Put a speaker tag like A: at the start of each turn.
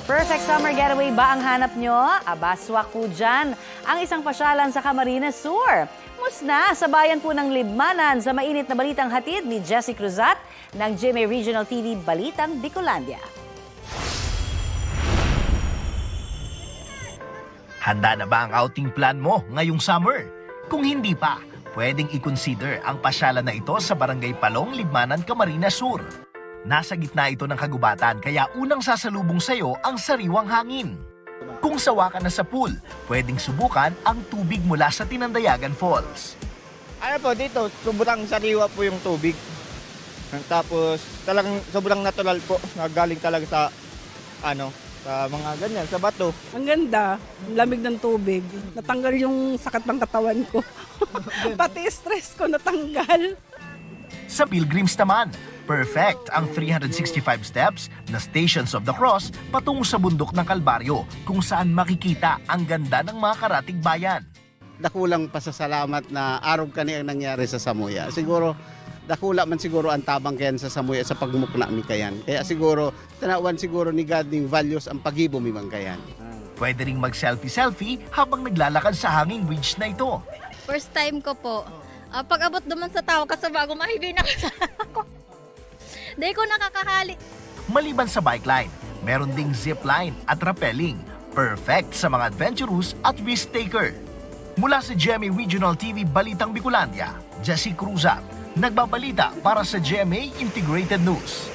A: Perfect summer getaway ba ang hanap nyo? Aba, swak po dyan ang isang pasyalan sa Camarines Sur. Musna sa bayan po ng Libmanan sa mainit na balitang hatid ni Jessie Cruzat ng GMA Regional TV Balitang Bicolandia.
B: Handa na ba ang outing plan mo ngayong summer? Kung hindi pa, pwedeng i-consider ang pasyalan na ito sa Barangay Palong, Libmanan, Camarines Sur. Nasa gitna ito ng kagubatan kaya unang sasalubong sa'yo ang sariwang hangin. Kung sawa ka na sa pool, pwedeng subukan ang tubig mula sa Tinandayagan Falls.
C: Ano po, dito, sobrang sariwa po yung tubig. Tapos, talagang sobrang natural po. Galing talaga sa, sa mga ganyan, sa bato.
D: Ang ganda, ang lamig ng tubig. Natanggal yung sakit ng katawan ko. Pati stress ko natanggal.
B: Sa Pilgrims naman, perfect ang 365 steps na Stations of the Cross patungo sa bundok ng Kalbaryo kung saan makikita ang ganda ng mga karatig bayan.
E: Dakulang pasasalamat na araw kani ang nangyari sa Samuya. Siguro, dakula man siguro ang tabang kayan sa Samuya sa pagmukna mi kayan. Kaya siguro, tanawan siguro ni God ng values ang pagibo mi man kayan.
B: Pwede ring mag-selfie-selfie habang naglalakad sa hanging bridge na ito.
F: First time ko po. Pag-abot naman sa tao kasi bago mahibi na ako. Di ko nakakahali.
B: Maliban sa bike line, meron ding zip line at rappelling. Perfect sa mga adventurous at risk taker. Mula sa GMA Regional TV Balitang Bicolandia, Jessie Cruzat, nagbabalita para sa GMA Integrated News.